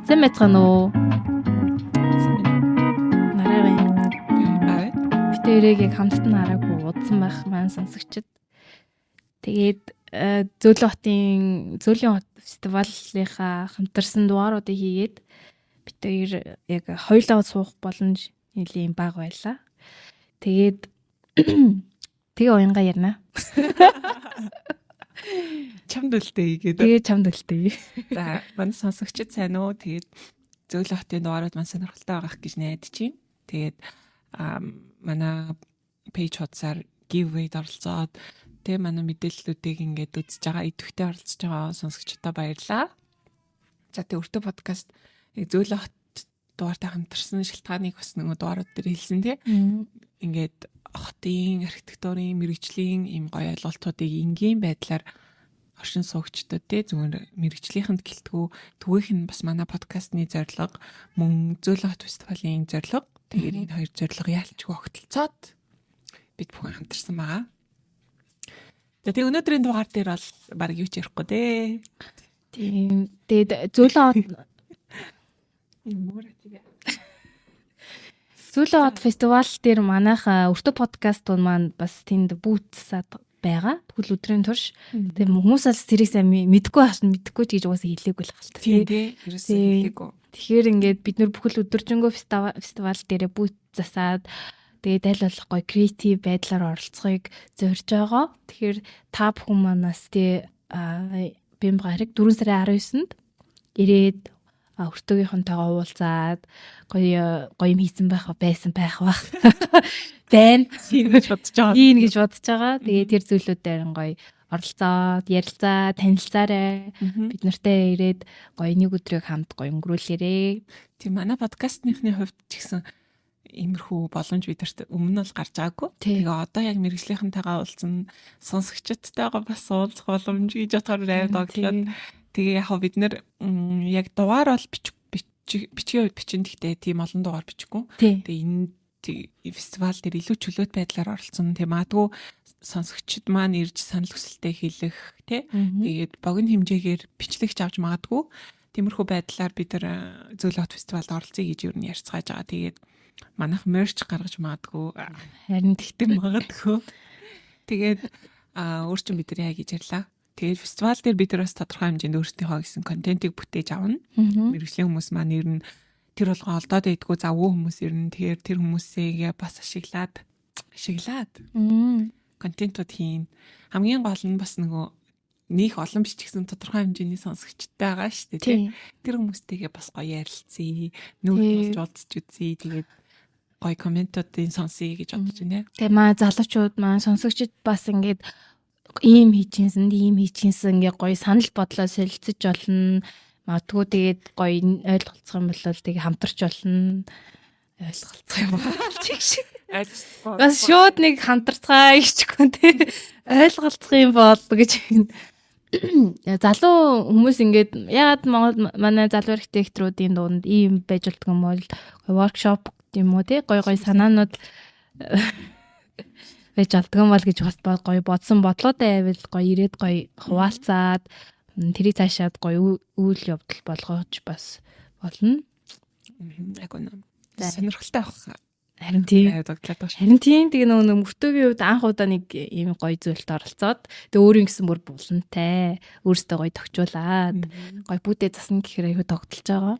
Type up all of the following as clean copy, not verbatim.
Сайн байцгаана уу? Нараа байна. Гэтэ эрэгийг хамтд нь хараагүй удсан байх маань сонсогчд. Тэгээд Зөөлөн хот фестивалынхаа хамтарсан дугааруудыг хийгээд бид хоёр яг хоёулаа суух боломж нэлийн бага байлаа. Тэгээд тэгээ уянга ярина. Чамд үлдээ гэдэг. Тэгээ чамд үлдээ. За, манай сонсогчид сайн уу? Тэгээд Зөөлөн хотын дугаарууд маань сонирхолтой байгаах гэж найдаж байна. Тэгээд манай пэйж хуудасаар giveaway-д оролцоод тэгээ манай мэдээллүүдийг ингээд үзэж байгаа, идэвхтэй оролцож байгаа сонсогчдоо баярлалаа. За, тэгээ өртөө подкаст Зөөлөн хот дугаартай хамтарсан шалтгааныг бас нөгөө дугаарууд дээр хэлсэн тий. Ингээд хотын архитектурын мэрэгжлийн ийм гоё ойлголтуудыг энгийн байдлаар оршин суугчдод тий зүгээр мэрэгжлийнхэнд гэлтгүү түгээх нь бас манай подкастны зорилго, мөн Зөөлөн хот фестивалийн зорилго. Тэгээд энэ хоёр зорилго яалчгүй огтлцоод бид бүхэн хамтарсан байгаа. Тэгээ өнөөдрийн дугаар дээр бол баг юу ч ярихгүй дээ. Тийм. Тэгээд Зөөлөн хот фестивал дээр манайх өртөө подкастууд маань бас тэнд бүүтсаад байгаа. Тэгвэл өдрийн турш. Тэгээ хүмүүс аль тэрийг сайн мэдгүй хашна мэдгүй ч гэж угаасаа хэлээгүй л хаалт. Тийм дээ. Ерөөсөө хэлээгүй. Тэгэхээр ингээд бид нөр бүхэл өдөржингөө фестивал дээр бүүт засаад тэгээд аль болох гоё креатив байдлаар оролцохыг зорж байгаа. Тэгэхээр та бүхэн манаас тий бимба хэрэг 4 сарын 19-нд ирээд өртөөгийнхөнтэйгээ уулзаад гоё юм хийсэн байсан байх бах. Байна. Ийм гэж бодож байгаа. Ийм гэж бодож байгаа. Тэгээд тэр зүйлүүдээр гоё оролцоод, ярилцаа, танилцаарай. Бид нартай ирээд гоё нэг өдрийг хамт гоё өнгөрүүлээрээ. Тийм манай подкастныхны хувьд ч гэсэн иймэрхүү боломж бидэрт өмнө нь л гарч байгаагүй. Тэгээ одоо яг мэрэгжлийнхэнтэйгээ уулзсан сонсогчдтойгоо бас уулзах боломж гэж бодохоор амар догтлоод тэгээ яг бид нэр яг дугаар бол бичгийн үед бичин гэхдээ тийм олон дугаар бичихгүй. Тэгээ энэ фестивал дээр илүү чөлөөт байдлаар оролцсон. Тэгээ магадгүй сонсогчд маань ирж санал хүсэлтээ хэлэх тий. Тэгээд богино хэмжээгээр бичлэгч авч магадгүй. Тиймэрхүү байдлаар бид нар Зөөлөн хот фестивалд оролцъё гэж юу ярьцгааж байгаа. Тэгээд манайх мерч гаргаж магадгүй. Харин тэгтээ магадгүй. Тэгээд өөрчн бид нар яа гэж ярьлаа. Тэгээд фестивал дээр бид нар бас тодорхой хэмжээнд өөрсдийнхөө гэсэн контентийг бүтээж авна. Мэргэжлийн хүмүүс маань ер нь тэр болгоо олдоод байдгүй завгүй хүмүүс ер нь тэгэхээр тэр хүмүүсээ бас ашиглаад контентууд хийн. Хамгийн гол нь бас нөгөө нөх олон бичсэн тодорхой хэмжээний сонсогчтой байгаа шүү дээ тий. Тэр хүмүүстэйгээ бас гоё ярилцъя, нүүр тулж үзье. Тэгээд гоё комментуудын сонсъё гэж бодож байна. Тэгээ маа залуучууд маань сонсогчд бас ингээд ийм хийчихсэн ингээ гоё санал бодлоо солилцож болно. Магадгүй тэгээд гоё ойлголцох юм бол тэгээ хамтарч болно. Ойлголцох юм бол бас шууд нэг хамтарцгаа ичгүй тий. Ойлголцох юм бол гэж залуу хүмүүс ингээд ягаад манай залуу архитекторуудын дунд ийм байж болдго юм бол воркшоп юм уу тий гоё санаанууд байж болдго юм бол гэж бас гоё бодсон бодлоотой байвал гоё ирээд гоё хуваалцаад тэрийг цаашаад гоё үйл явдал болгож бас болно. Айгу нэ. Сонирхолтой авах. Харин тийм. Харин тийм тэгээ нөгөө мөртөөгийн үед анх удаа нэг ийм гоё зүйлд оролцоод тэгээ өөрийн гэсэн бүр булантай өөрөөсөө гоё тогтчуулаад гоё бүтээ засна гэхээр аюу тогтолж байгаа.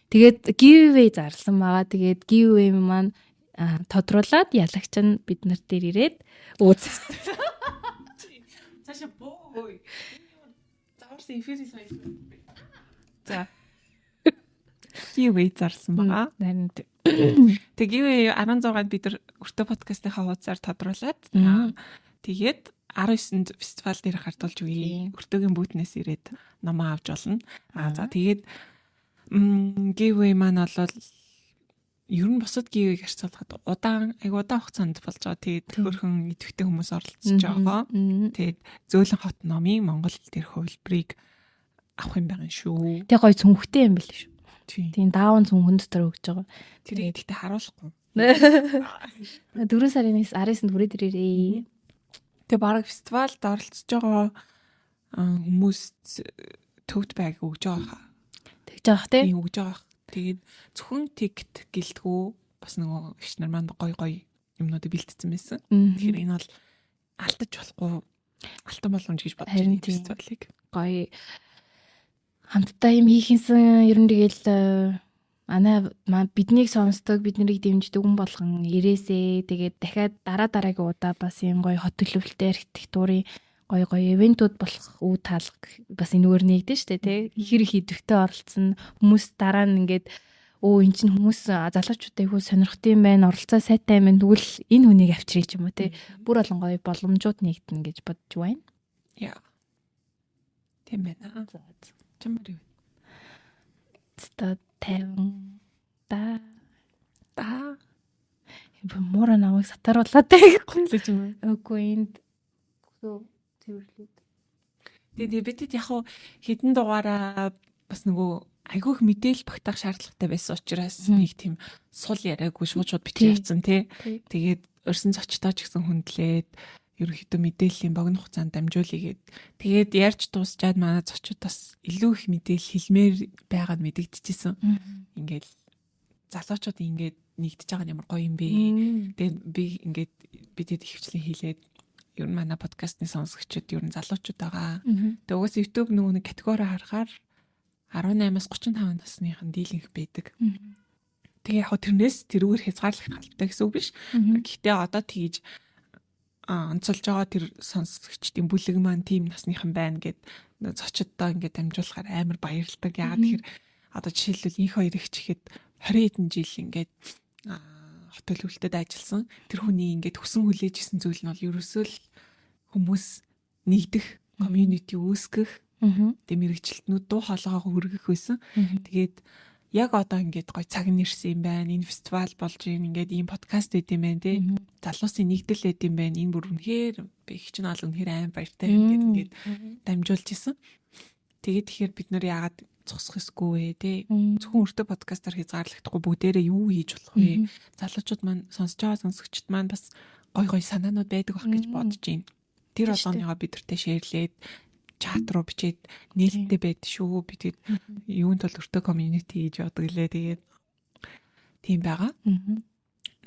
Тэгээд giveaway зарласан байгаа. Тэгээд giveaway маань тодруулаад ялагч нь бид нар дээр ирээд ууц. Цаашаа боо. Зааварсан эфирийн соёл. За. Giveaway зарсан байгаа. Харин тэгээ 16-нд бид нар өртөө подкастын хавцаар тодруулаад тэгээд 19-нд фестивал дээр хартуулж үгүй. Өртөөгийн бүүтнээс ирээд номоо авч болно. За тэгээд giveaway маань бол ер нь бусад giveaway харьцуулахад удаан хугацаанд болж байгаа. Тэгээд хөрхөн идэвхтэй хүмүүс оролцож байгаа. Тэгээд Зөөлөн хот номын монгол хэл дээрх хувилбарыг авах юм байгаа шүү. Тэгээ гоё цүнхтэй юм байл шүү. Тийм даавн цүнхэн дотор өгж байгаа. Тэр ихтэй харуулахгүй. 4 сарын 19-нд хүрээд ирээрээ. Тэгээ бараг фестивалд оролцож байгаа хүмүүс төвд байг өгж байгаа. Тэгж байгаа те. Тийм өгж байгаа. Тэгээд зөвхөн тикт гэлтгүү бас нөгөө их нар манд гой юмнуудыг бэлтцсэн байсан. Тэгэхээр энэ бол алдаж болохгүй алтан боломж гэж бодож байна фестивалыг. Гоё хамтдаа юм хийхинсэн ер нь тэгэл биднийг сонсдог, биднийг дэмждэг хүн болгон ирээсээ тэгээд дахиад дараагийн удаа бас юм гоё хот төлөвлөлттэй архитектурын гоё ивентүүд болох үе таалга бас энэгээр нэгдэн штэ тий. Их идэвхтэй оролцсон хүмүүс дараа нь ингээд эн чинь хүмүүс залуучуудаа их сонирхт юм байна, оролцоо сайтай юм байна. Тэгвэл энэ хүнийг авчирч юм уу тий. Бүр олон гоё боломжууд нэгдэн гэж бодож байна. Яа. Тийм байна. Чамар юу? Ста 50 да. Муура намайг сатаруулаад гүнлэж юм. Үгүй энд цэвэрлээд. Тэгээд бидэд яг хэдэн дугаараа бас нөгөө айгүйх мэдээлэл багтаах шаардлагатай байсан учраас нэг тийм сул яриаггүй шууд бичиж явцсан тий. Тэгээд өрсөн зочдоо ч гэсэн хүндлээд ерөнхийдөө мэдээллийн богино хугацаанд дамжуулъя гээд тэгээд ярьж дуусчаад манай зочдоос илүү их мэдээлэл хэлмээр байгаад мэдэгдэжсэн. Ингээд залуучууд ингээд нэгдэж байгаа нь ямар гоё юм бэ. Тэгээд би ингээд бидэд ихвчлэн хэлээд ер нь манай подкастны сонсогчид ер нь залуучууд байгаа. Тэгээд угаас YouTube нөгөө нэг категори харахаар 18-аас 35 насныхан дийлэнх байдаг. Тэгээ яг тэрнээс тэрүүгээр хязгаарлах халбтай гэсэн үг биш. Гэхдээ одоо тэгж онцолж байгаа тэр сонсогчдын бүлэг маань тийм насныхан байна гэд зочдоо ингээд дамжуулахаар амар баярлдаг. Яагаад тэгэхээр одоо жишээлбэл энэ хоёр их чихэд 20 хэдэн жил ингээд хот төлөвлөлтөд ажилласан. Тэр хүний ингээд хүсэн хүлээж исэн зүйл нь бол ерөөсөө л хүмүүс нэгдэх, community үүсгэх, тэг мэрэгчлэтнүүд дуу хоолойгоо хүргэх байсан. Тэгээд яг одоо ингээд гой цаг нэрсэн юм байна. Энэ фестивал болж ингээд ийм подкаст өгд юм байна тий. Залуусын нэгдэл өгд юм байна. Энэ бүр үнэхээр би их ч наал үнэхээр аим баяртай ингээд дамжуулж исэн. Тэгээд тэгэхээр бид нөр яагаад зогсох эсгүй вэ тий. Зөвхөн өөртөө подкастаар хязгаарлагдахгүй бүгдээрээ юу хийж болох вэ? Залуучууд маань сонсож байгаа сонсогчд маань бас гой санаанууд байдаг байх гэж бодож байна. Тэр болгоныгоо бидэртээ шеэрлээд чат руу бичээд нээлттэй байд шүү. Би тэгээд юунд бол өртөө community гэж бодог лээ. Тэгээд тийм байгаа.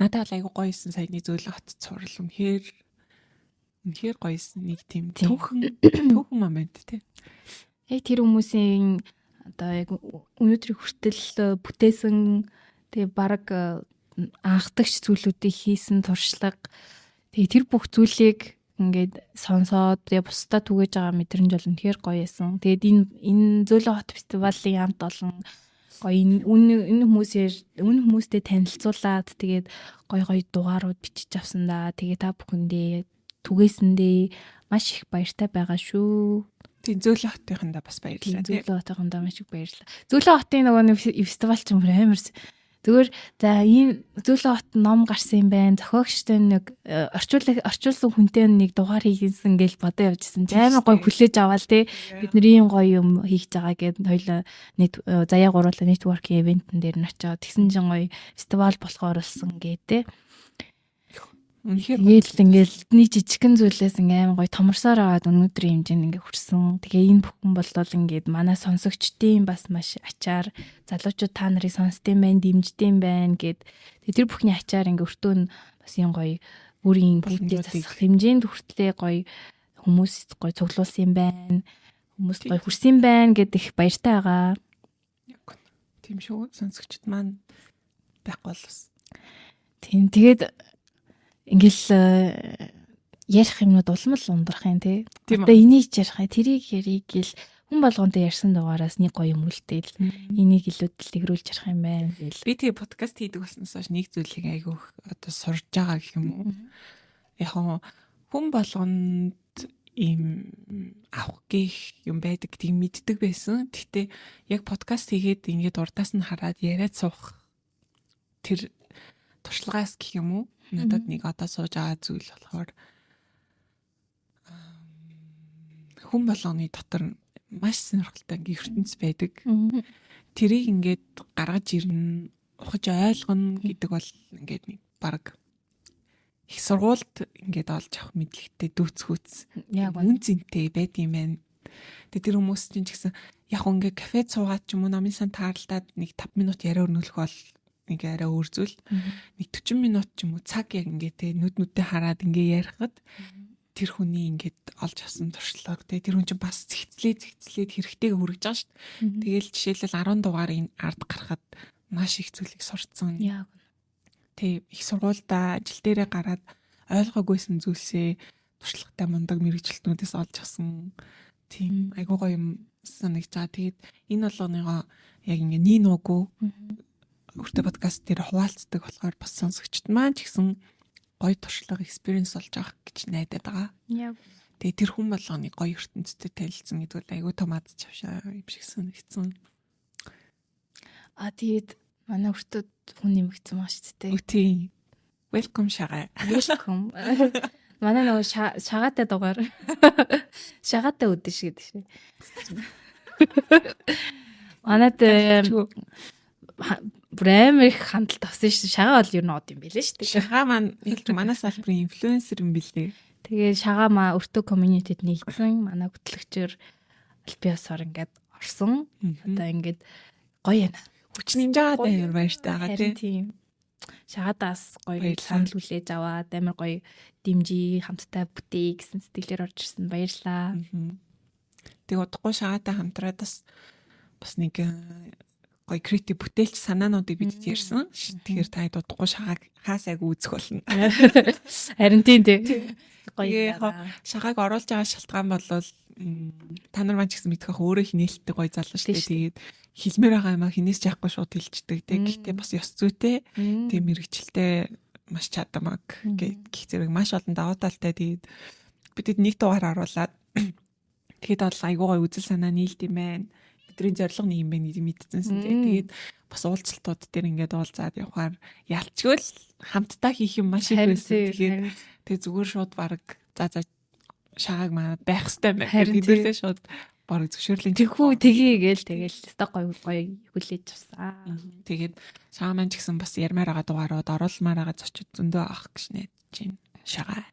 Надад айгу гоёсэн саяны зөөлөн хот цуврал үнэхээр гоёсэн нэг тийм түүхэн момент тий. Яг тэр хүмүүсийн одоо яг өнөөдрийн хүртэл бүтээсэн тэгээ баг анхдагч зүйлүүдийг хийсэн туршлага тэгээ тэр бүх зүйлийг ингээд сонсоод тэгээ бусдаа түгэж байгаа мэдрэмж бол үнэхээр гоё байсан. Тэгээд энэ зөөлөн хот фестивалийн хамт олон гоё энэ хүмүүстэй танилцуулаад тэгээд гоё дугаарууд бичиж авсан да. Тэгээ та бүхэндээ түгээсэндээ маш их баяртай байгаа шүү. Тийм зөөлөн хотынхандаа бас баярлалаа. Зөөлөн хотынхандаа маш их баярлалаа. Зөөлөн хотын нөгөө нэг фестивал ч юм амар зүгээр за ийм зөөлөн хот ном гарсан юм байна. Зохиогчтой нэг орчуулсан хүнтэй нэг дугаар хийсэн гэж бодоо явжсэн. Амар гоё хүлээж аваал тий. Бидний ийм гоё юм хийж байгаа гэд хоёлаа заяа гуруула networking event-эн дээр нь очиод тэгсэн чинь гоё фестивал болохоор болсон гээ тий. Үнэхээр ингээл нэг жижигхэн зүйлээс ингээм гоё томорсоор аваад өнөөдрийн хэмжээнд ингээ хүрсэн. Тэгээ энэ бүхэн болол ингээд манай сонсогчдын бас маш ачаар залуучууд та нарыг сонсдсон байна, дэмждэм байна гэд тэр бүхний ачаар ингээ өртөө нь бас юм гоё өөрийн бүгдээ засах хэмжээнд хүртлээ гоё хүмүүс гоё цуглуулсан юм байна. Хүмүүс гоё хүрсэн байна гэд их баяртай байгаа. Тийм шүү. Сонсогчд маань байхгүй болс. Тийм тэгээд ингээл ярих юмнууд улам л ундрах юм тий. Одоо энийг ярих, тэрийг ярих гэл хүн болгонтой ярьсан дугаараас нэг гоё юм үлдээл энийг илүү дэлгэрүүлж ярих юм байна гэл. Би тэгээ подкаст хийдэг болсноос хойш нэг зүйлийг айгүйх одоо сурж байгаа гэх юм уу. Яг хүн болгонд ийм авах гэх юм байдаг гэдгийг мэддэг байсан. Гэхдээ яг подкаст хийгээд ингээд урдаас нь хараад яриад суух тэр туршлагаас гэх юм уу. Надад нэг одоо сууж байгаа зүйл болохоор хүн болгоны дотор маш сонирхолтой ертөнц байдаг. Тэрийг ингээд гаргаж ирнэ, ухаж ойлгоно гэдэг бол ингээд нэг баг их сургуульд ингээд олж авах мэдлэгтэй дүүцхүүц. Яг үн зэнтэй байдаг юм байна. Тэгээ тэр хүмүүс чинь ч гэсэн яг ингээ кафед суугаад ч юм уу номын сан таарлаад нэг 5 минут яриа өрнүүлэх бол нэг арай өөр зүйл. Нэг 40 минут ч юм уу цаг яг ингээ те нүднүүдээ хараад ингээ ярихад тэр хүний ингээд олж авсан туршлага те тэр хүн чинь бас зэгцлээд хэрэгтэй хүрэж байгаа шүү дээ. Тэгээл жишээлбэл 10 дугаарыг ард гарахад маш их зүйлийг сурцсан. Яг. Тэг их сургуультай ажил дээрээ гараад ойлгоогүйсэн зүйлсээ туршлагатай мундаг мэрэгчлэтнүүдээс олж авсан. Тийм айгуу гоё юм санагдаж байгаа. Тэгээд энэ болгоныгоо яг ингээ нин уугүй өртөө подкаст дээр хуваалцдаг болохоор бас сонсогчд маань ч гэсэн гоё туршлага experience болж байгаа гэж найдаад байгаа. Яг. Тэгээ тэр хүн болгоны гоё ертөнцтэй танилцсан гэдэг бол айгүй том аз чавшаа юм шиг санагдсан. Тэгээд манай өртөд хүн нэмэгдсэн маа шүү дээ. Тийм. Welcome шагаа. Welcome. Манай нөгөө шагаатай дугаар. Шагаатай үдэн шиг гэдэг шээ. Манайд брэм их хандлт авсан шүү. Шагаа бол ер нь од юм билээ шүү дээ. Шагаа маань яг манай салбарын инфлюенсер юм билээ. Тэгээ шагаа маа өртөө community-д нэгдсэн. Манай хөтлөгчөөр альбиасаар ингээд орсон. Одоо ингээд гоё яана. Хүчний жаатай юм байна шүү дээ. Тийм. Шагаадаас гоё санал хүлээж аваад амар гоё дэмжи хамтдаа бүтээ гэсэн сэтгэлээр орж ирсэн. Баярлалаа. Тэг удахгүй шагаатай хамтраад бас нэг гоё креатив бүтээлч санаануудыг бид ярьсан. Тэгэхээр та удахгүй шагааг хаасайг үүсэх болно. Харин тийм тий. Гоё шагааг оруулж байгаа шалтгаан бол та нар маань ч гэсэн мэдэх өөрөө хинээлттэй гоё залуу шүү дээ. Тэгээд хэлмээр байгаа юм а хинээс ч яахгүй шууд хэлчихдэг тий. Гэхдээ бас ёс зүйтэй. Тэг мэрэгчлээ маш чадамаг гэх зэрэг маш олон даваа талтай. Тэгээд бидэд нэг дугаар оруулаад тэгэхэд бол айгуу гоё үзэл санаа нийлд юм байна. Бидний зорилго нэг юм байна гэдгийг мэдчихсэн тий. Тэгээд бас уулзалтууд дээр ингээд уулзаад явахаар ялчгүй л хамтдаа хийх юм маш их байсан. Тэгээд зүгээр шууд баг за шагааг маа байх хэрэгтэй байх гэдэгтэй шууд баг зөвшөөрлийн тэгхүү тгийгээл өстой гоё хүлээж авсан. Тэгээд шагаа маань ч гэсэн бас ярмаар байгаа дугаарууд оруулмаар байгаа зочид зөндөө авах гэж найдаж байна. Шагаа.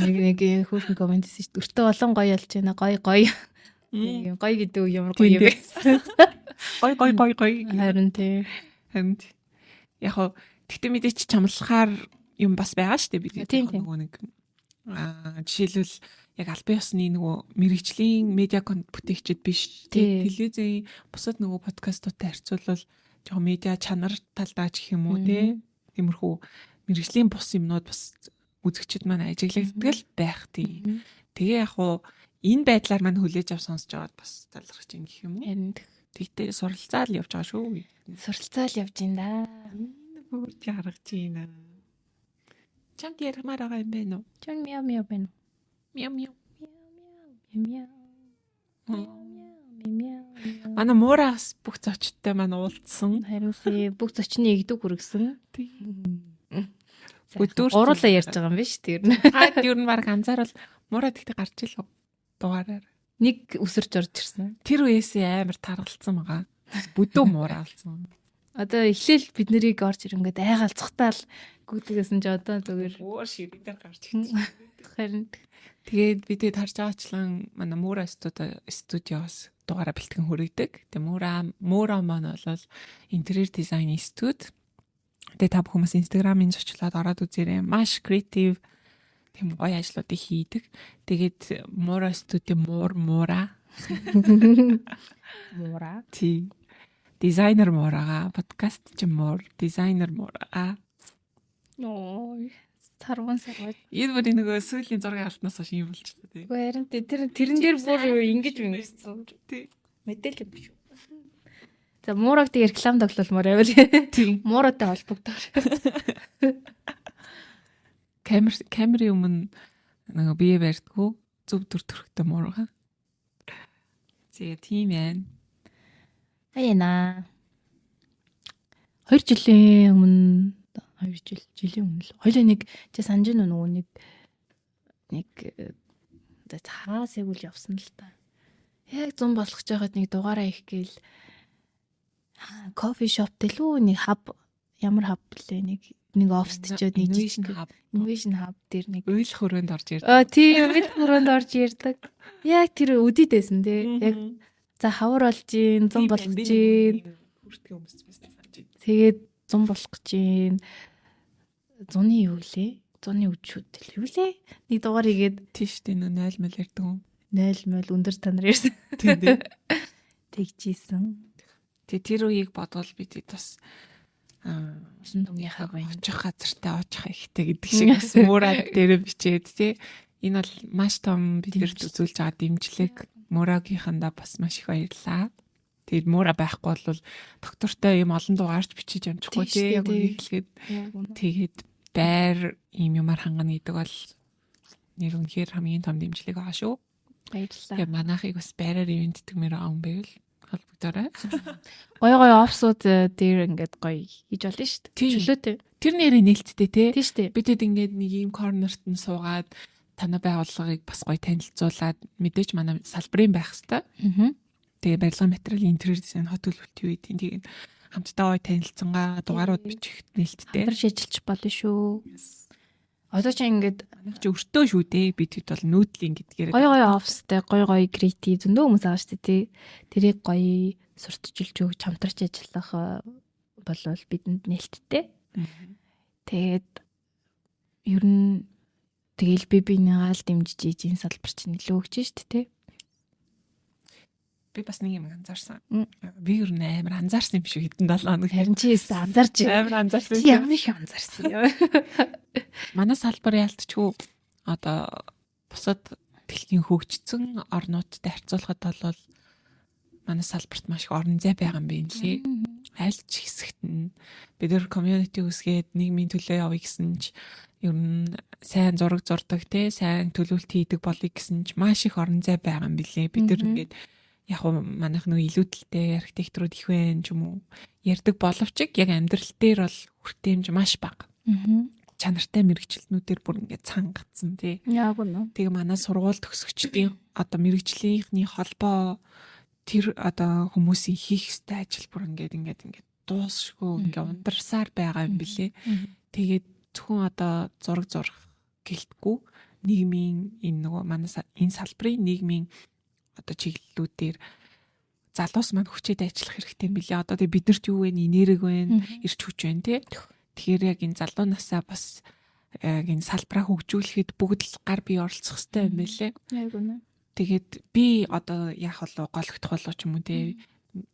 Нэг хөөрхөн комент хийсэн шүү дээ. Өртөө болон гоё болж байна. Гоё. Гоё гэдэг үг ямар гоё юм бэ? Гоё. Харин тий. Яг хоо тэгтээ мэдээч чамлахаар юм бас байгаа шүү дээ бид нөгөө нэг жишээлбэл яг албан ёсны нөгөө мэрэгжлийн медиа контент бүтээгчид биш телевизийн бусад нөгөө подкастуудтай харьцуулбал жоохон медиа чанар талдаа ч гэх юм уу тиймэрхүү мэрэгжлийн бус юмнууд бас үзэгчид маань ажиглагддаг л байх тийм. Тэгээ яг хуу энэ байдлаар маань хүлээж авч сонсож байгаад бас талархаж ин гэх юм уу. Тэгтээ суралцаал явж байгаа шүү. Суралцаал явж ин да. Бүгд харагч байна. Чамд ярмаар байгаа юм бэ нөө? Чон мяу байна. Мяу. Мяу. Манай муураас бүх зочдтой маань уулзсан. Харин бүх зочны игдэг хүргэсэн. Өдөр уруулаа ярьж байгаа юм биш тэр. Хаад юу н баг анзаарвал муураа тэгтээ гарч илүү дугаараар. Нэг өсөрж орж ирсэн. Тэр үеэсээ амар таргалцсан байгаа. Бүдүү муураа алсан. Одоо эхлээл бид нарыг орж ирэнгүүт айгаалцахтаал гүдгээс нь ч одоо зүгээр өөр ширэгдэр гарч ирсэн. Харин тэгээд бидэд харж байгаачлан манай Муура студиос дугаараа бэлтгэн хүргэдэг. Тэгээ Муура маань бол интерьер дизайн студ. Тэгээ та бүхэн Instagram-ын зочлоод ороод үзээрэй. Маш креатив тийм гоё ажлуудыг хийдэг. Тэгээд Муура студи Муура. Тий. Дизайнер Муурага, подкаст ч Муур, дизайнер Муурага. Ноо, тарван сарвал. Энэ бүр нөгөө сүүлийн зургийн алтнаас хойш юм болчихлоо тий. Үгүй харин тэрэн дээр бүр ингэж ингэсэн. Тий. Мэдээлэл юм шүү. За Муураг тэг реклам тоглолмоор байвал. Тий. Мууратай холбогдоор. Камерын өмнө нөгөө бие барьдгүү зөв дүр төрхтэй Муурага. Зэ тийм ээ. Аяна. 2 жилийн өмнө хоёлаа нэг чи санаж нөгөө нэг цаагаас ягуул явсан л та. Яг 100 болгож байгаад нэг дугаараа их гээл кофе шоп дэлүү нэг хаб ямар хаб блэ нэг оффист ч нэг innovation hub дээр нэг уйл хөрөөнд орж ирдэг. Тийм бид хөрөөнд орж ирдэг. Яг тэр үдийдсэн тий. Яг за хавар болж гин, зам болгож гин. Хүртгэ өмсч байсан санаж байна. Тэгээд зам болгож гин. Зуны юу лээ? Зуны үдшүүд л юу лээ? Нэг дугаар игээд Тийш дээ 0 мэл ярьдаг юм. 0 өндөр танаар ярьсан. Тийм дээ. Тэгжсэн. Тэгээ тэр үеийг бодвол бид бас Шин дугийнхаа баян. очих газартай очих ихтэй гэдэг шиг бас муураад дээр бичээд тий. Энэ бол маш том бидэрт үзүүлж байгаа дэмжлэг. Мурагийнхандаа бас маш их баярлаа. Тэгээд муура байхгүй бол доктортой юм олон дугаарч бичиж амжихгүй тий. Яг үнийг хэлгээд тэгээд байр ийм юмар хангана гэдэг бол нэр үнэхээр хамгийн том дэмжлэг байгаа шүү. Баярлалаа. Тэгээд манайхыг бас байраар ивент төгмөр аав байвал холбогдорой. Гой офсууд дээр ингээд гоё хийж болно шүү дээ. Чөлөөтэй. Тэр нэрээ нээлттэй тий. Тийм шүү дээ. Бидэд ингээд нэг ийм корнерт нь суугаад танай байгууллагыг бас гоё танилцуулаад мэдээж манай салбарын байх хэвээр. Тэгээ барилгын материалын интерьер дизайн хот төлөвлөлтийн үед тэгээд хамтдаа гоё танилцсангаа дугаарууд бичих нээлттэй. Хамтарч ажиллаж болно шүү. Одоо ч ингээд Чи өртөө шүү дээ. Бид хэд бол нүүдлийн гэдгээр. гоё офстэй гоё креатив зөндөө хүмүүс байгаа шүү дээ тий. Тэрийг гоё сурталчилж өгч хамтарч ажиллах болвол бидэнд нээлттэй. Тэгээд ер нь тэгэл бинийгаа л дэмжиж ийж энэ салбар чинь илүү өгч шүү дээ тий. Би бас нэг юм анзаарсан. Би ер нь амар анзаарсан юм шиг хэдэн 7 хоног. Харин чи анзаарч Амар анзаарсан. ямар их анзаарсан юм. Манай салбар яалтчгүй одоо бусад дэлхийн хөгжсөн орнуудтай харьцуулахад бол манай салбарт маш их орон зай байгаа юм байна лээ. Аль ч хэсэгт нь бид нар community үсгээд нийгмийн төлөө явъя гэсэн ч ер нь сайн зураг зурдаг те сайн төлөвлөлт хийдэг болъё гэсэн ч маш их орон зай байгаа юм билээ. Бид нар ингээд яг уу манайх нөө илүүдэлтэй архитекторууд их байна ч юм уу ярддаг боловч яг амьдрал дээр бол хүртээмж маш бага. Чанартай мэрэгчлэнүүдээр бүр ингээд цангацсан тий. Яг үнэ. Тэгээ манай сургууль төгсөгчдийн одоо мэрэгжлийнхний холбоо тэр одоо хүмүүсийн хийх ёстой ажил бүр ингээд дуусшгүй ингээд ундарсаар байгаа юм билэ. Тэгээд зөвхөн одоо зураг зурх гэлтгүй нийгмийн энэ нөгөө манай энэ салбарын нийгмийн одоо чиглэлүүдээр залуус маань хүчээд ажиллах хэрэгтэй юм билээ. Одоо тэгээ биднэрт юу вэ? Энерги байна, эрч хүч байна тий. Тэгэхээр яг энэ залуу насаа бас энэ салбараа хөгжүүлэхэд бүгд л гар бие оролцох хэрэгтэй юм байлээ. Яг үнэ. Тэгээд би одоо яах болов гологдох болов ч юм уу те.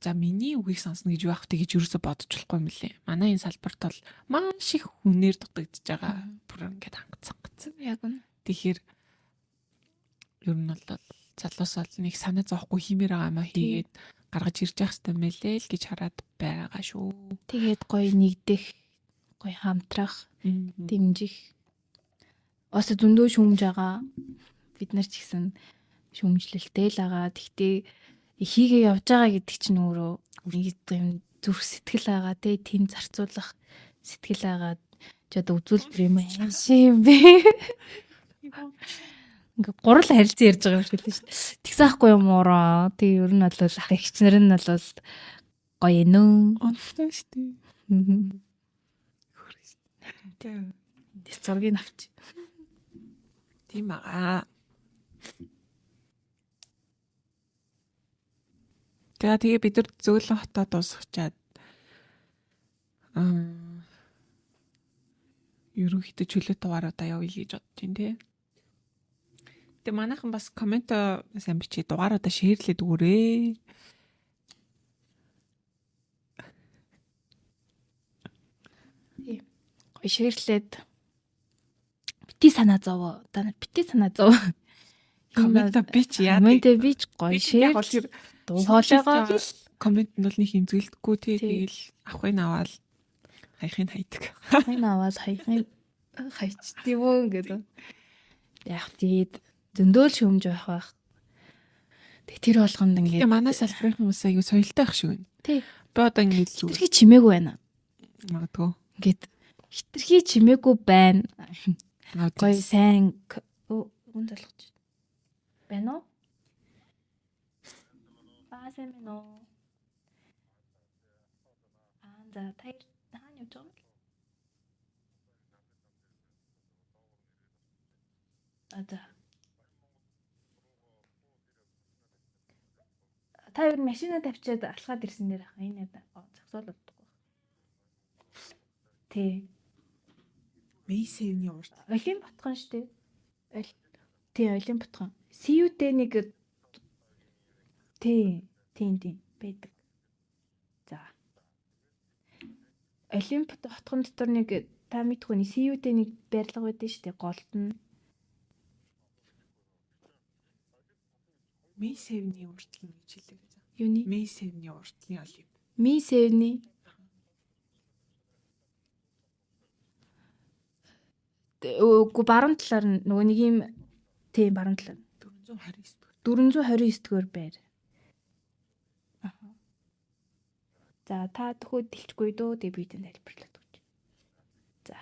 За миний үгийг сонсно гэж байх вэ гэж юусоо бодож болохгүй юм лээ. Манай энэ салбарт бол маш их хүнээр дутагдж байгаа. Бүр ингээд хангацсан. Яг үнэ. Тэгэхээр ер нь бол залуус бол нэг санаа зовхгүй хиймээр байгаа юм а хийгээд гаргаж ирж явах хэрэгтэй мэлээ л гэж хараад байгаа шүү. Тэгээд гоё нэгдэх, гоё хамтрах, дэмжих. Ос зөндөө шүүмж байгаа. Бид нар ч гэсэн шүүмжлэлтэй л байгаа. Тэгтээ хийгээ явж байгаа гэдэг чинь өөрөө нэг юм зүрх сэтгэл байгаа те тийм зарцуулах сэтгэл байгаа. Ч одоо үзүүлбэр юм аа шим бэ. Ингээ гурал харилцан ярьж байгаа юм шиг л шүү дээ. Тэгсаахгүй юм уу? Тэг ер нь бол ах эгч нар нь бол гоё нөө. Онцтой шүү дээ. Дэс зургийг авч. Тийм аа. Тэгээ бид нар зөөлөн хотод дуусгачаад ерөнхийдөө чөлөөт дугааруудаа явъя гэж бодож байна те. Тэгээ манайхан бас комент сайн бичиж дугааруудаа шеэрлээд өгөөрэй. Тийм. Гоё шеэрлээд бити санаа зов. Одоо бити санаа зов. Комент бич яа. Комент бич гоё шеэр. Дуу хоолойгоо комент нь бол нэг хэмзгэлдэггүй тий. Тэгэл авахыг аваад хаяхыг хайдаг. Хаяхыг аваад хаяхыг хайчт юм уу гэдэг. Яг тэгээд зөндөөл шөмж байх. Тэг тэр болгонд ингээд Тэгээ манай салбарын хүмүүс аягүй соёлтой байх шиг байна. Тий. Би одоо ингээд л хитрхи чимээгүй байна. магадгүй. Ингээд хитрхи чимээгүй байна. Гоё сайн үн залгаж байна уу? Сайн байна уу? За таяр хаана явж байгаа юм? За. Та ер нь машина тавьчаад алхаад ирсэн дээр хаа энэ зогсоол болдгоо. Тий. May 7-ний урд. Олимп ботхон штэ. Тий, олимп ботхон. CU-тэй нэг тий байдаг. За. Олимп ботхон дотор нэг та мэдгүй нэг CU-тэй нэг барилга байдаг штэ, голдон. May 7-ний урдлын гэж хэлээ. Юуны? May 7-ний урдлын олимп. Ми 7-ний үгүй баруун талаар нөгөө нэг юм тийм баруун талаар 429 дэх байр. За та төхөө дэлчгүй дөө тэг биетэй тайлбарлаад өгч. За.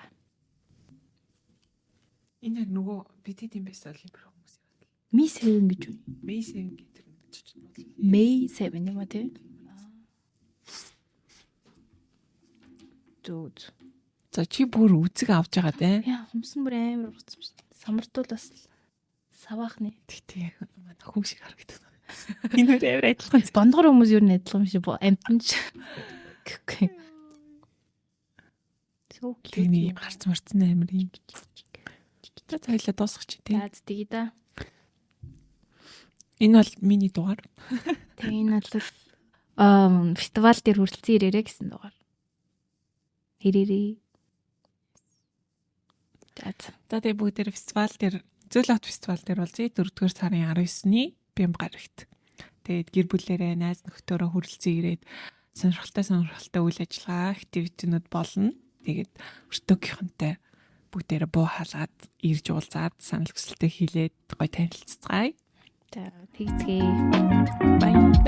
Энэ яг нөгөө битэд юм байсан олимп хүмүүс яа. Ми 7 гэж үү? May 7 гэдэг нь чинь бол May 7 юм аа тий. Зүг. За чи бүр үзэг авч байгаа те. Яа хумсан бүр амар ургацсан шүү дээ. Самартуул бас саваахны. Тэгтээ манай хүн шиг харагдав. Энэ хоёр амар адилхан. Бондгор хүмүүс юу нэг адилхан шиг амтнч. Гэхгүй. Сoo Тэний гарц марцсан амар юм. За хоёлаа дуусгах чи те. За тэгээ да. Энэ бол миний дугаар. Тэгээ энэ бол фестивал дээр хүрэлцэн ирээрээ гэсэн дугаар. Ирээрээ. За тэгээ бүгдээр фестивал дээр Зөөлхөт фестивал дээр бол 4-р сарын 19-ний Бямбгарагт. Тэгээд гэр бүлээрээ найз нөхдөөрөө хүрэлцэн ирээд сонирхолтой үйл ажиллагаа активитинууд болно. Тэгээд өртөөгийнхөнтэй бүгдээрээ буу хаалгаад ирж уулзаад санал хүсэлтээ хийлээд гоё танилццгаая. За тэгцгээ. Bye.